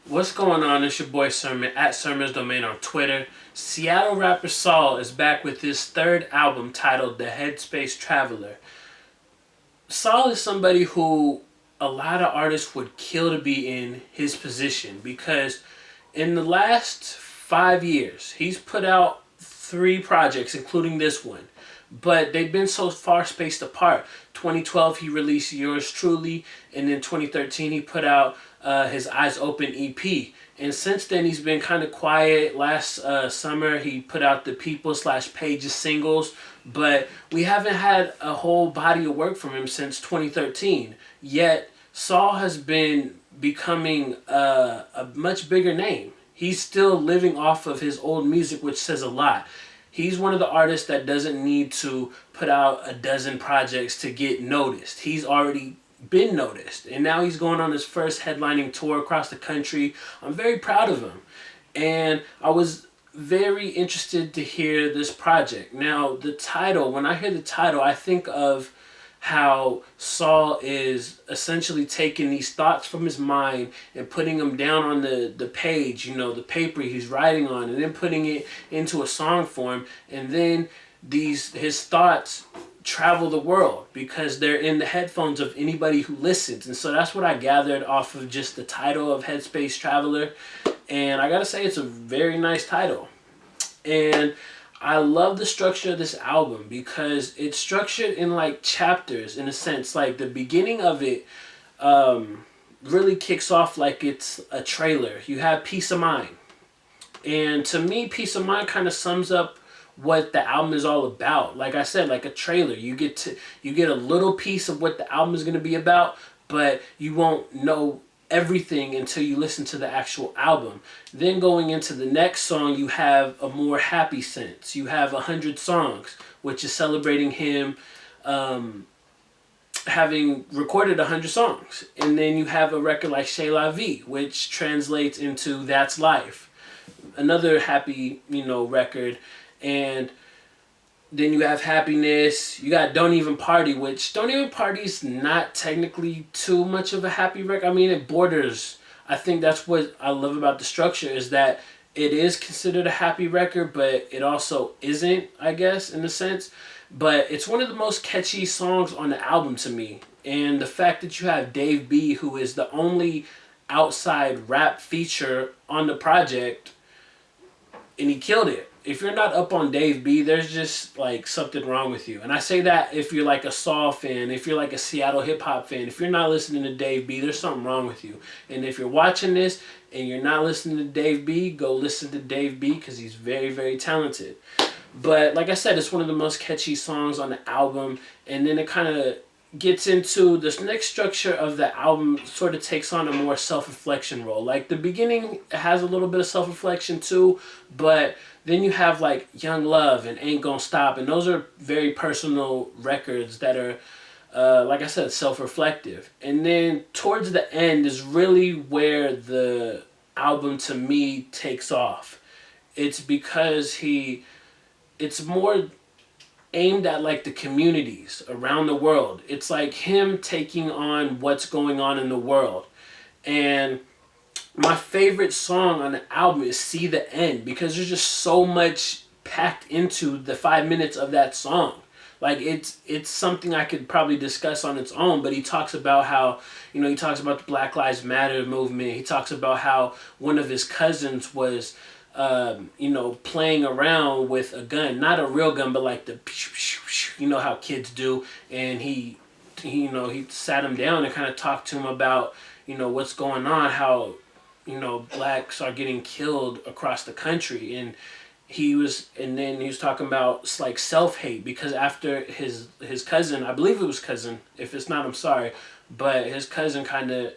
What's going on? It's your boy Sermon at Sermon's Domain on Twitter. Seattle rapper Saul is back with his third album titled The Headspace Traveler. Saul is somebody who a lot of artists would kill to be in his position because in the last 5 years he's put out three projects, including this one. But they've been so far spaced apart. 2012 he released Yours Truly, and then 2013 he put out his Eyes Open EP. And since then he's been kind of quiet. Last summer he put out the People/Pages singles, but we haven't had a whole body of work from him since 2013. Yet Saul has been becoming a much bigger name. He's still living off of his old music, which says a lot. He's one of the artists that doesn't need to put out a dozen projects to get noticed. He's already been noticed, and now he's going on his first headlining tour across the country. I'm very proud of him, and I was very interested to hear this project. Now, the title, when I hear the title, I think of how Saul is essentially taking these thoughts from his mind and putting them down on the page, the paper he's writing on, and then putting it into a song form. And then his thoughts travel the world because they're in the headphones of anybody who listens. And so that's what I gathered off of just the title of Headspace Traveler. And I gotta say, it's a very nice title. And I love the structure of this album because it's structured in like chapters, in a sense. Like the beginning of it really kicks off like it's a trailer. You have Peace of Mind. And to me, Peace of Mind kind of sums up what the album is all about. Like I said, like a trailer. You get a little piece of what the album is going to be about, but you won't know everything until you listen to the actual album. Then going into the next song, you have a more happy sense. You have 100 Songs, which is celebrating him having recorded 100 songs. And then you have a record like Chez La Vie, which translates into That's Life. Another happy, record. And then you have Happiness. You got Don't Even Party, which Don't Even Party is not technically too much of a happy record. I mean, it borders. I think that's what I love about the structure, is that it is considered a happy record, but it also isn't, I guess, in a sense. But it's one of the most catchy songs on the album to me. And the fact that you have Dave B, who is the only outside rap feature on the project, and he killed it. If you're not up on Dave B, there's just like something wrong with you. And I say that if you're like a Saul fan, if you're like a Seattle hip hop fan, if you're not listening to Dave B, there's something wrong with you. And if you're watching this and you're not listening to Dave B, go listen to Dave B because he's very, very talented. But like I said, it's one of the most catchy songs on the album. And then it kind of gets into this next structure of the album, sort of takes on a more self-reflection role. Like the beginning has a little bit of self-reflection too, but then you have like Young Love and Ain't Gonna Stop, and those are very personal records that are like I said, self-reflective. And then towards the end is really where the album to me takes off. It's because it's more aimed at like the communities around the world. It's like him taking on what's going on in the world. And my favorite song on the album is See the End, because there's just so much packed into the 5 minutes of that song. Like it's something I could probably discuss on its own, but he talks about how, he talks about the Black Lives Matter movement. He talks about how one of his cousins was playing around with a gun, not a real gun, but like the, how kids do. And he sat him down and kind of talked to him about, what's going on, how, blacks are getting killed across the country. And then he was talking about like self-hate, because after his cousin, I believe it was cousin, if it's not, I'm sorry, but his cousin kind of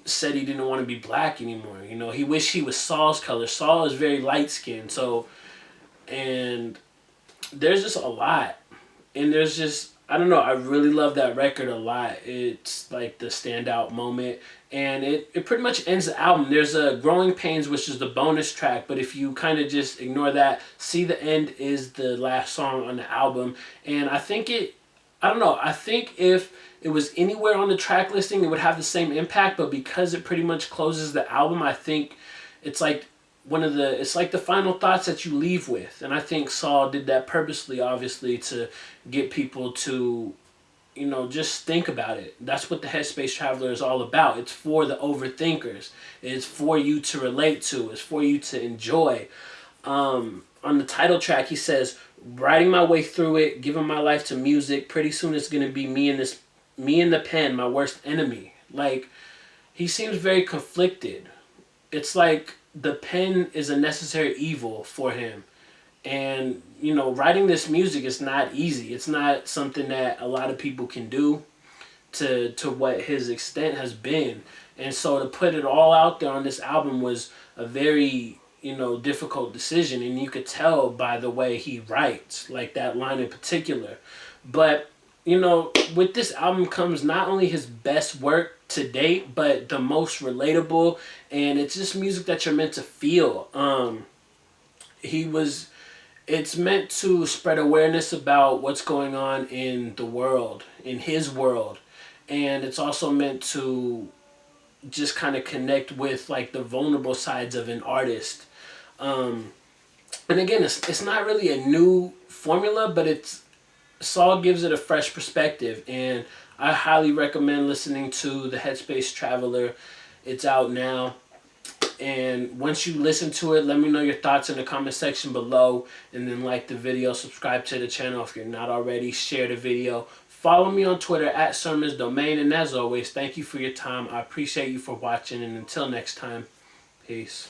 said he didn't want to be black anymore. He wished he was Saul's color. Saul is very light skinned. So, and there's just a lot. And there's just, I don't know, I really love that record a lot. It's like the standout moment. And it pretty much ends the album. There's a Growing Pains, which is the bonus track. But if you kind of just ignore that, See the End is the last song on the album. And I think I don't know. I think if it was anywhere on the track listing, it would have the same impact. But because it pretty much closes the album, I think it's like it's like the final thoughts that you leave with. And I think Saul did that purposely, obviously, to get people to, just think about it. That's what the Headspace Traveler is all about. It's for the overthinkers. It's for you to relate to. It's for you to enjoy. On the title track, he says, "Writing my way through it, giving my life to music. Pretty soon it's gonna be me in the pen, my worst enemy." Like, he seems very conflicted. It's like the pen is a necessary evil for him. And, writing this music is not easy. It's not something that a lot of people can do to what his extent has been. And so to put it all out there on this album was a very, difficult decision. And you could tell by the way he writes, like that line in particular. But, with this album comes not only his best work to date, but the most relatable. And it's just music that you're meant to feel. It's meant to spread awareness about what's going on in the world, in his world. And it's also meant to just kind of connect with like the vulnerable sides of an artist. And again, it's not really a new formula, but Saul gives it a fresh perspective. And I highly recommend listening to the Headspace Traveler. It's out now. And once you listen to it, let me know your thoughts in the comment section below. And then like the video, subscribe to the channel if you're not already, share the video. Follow me on Twitter at Sermons Domain. And as always, thank you for your time. I appreciate you for watching. And until next time, peace.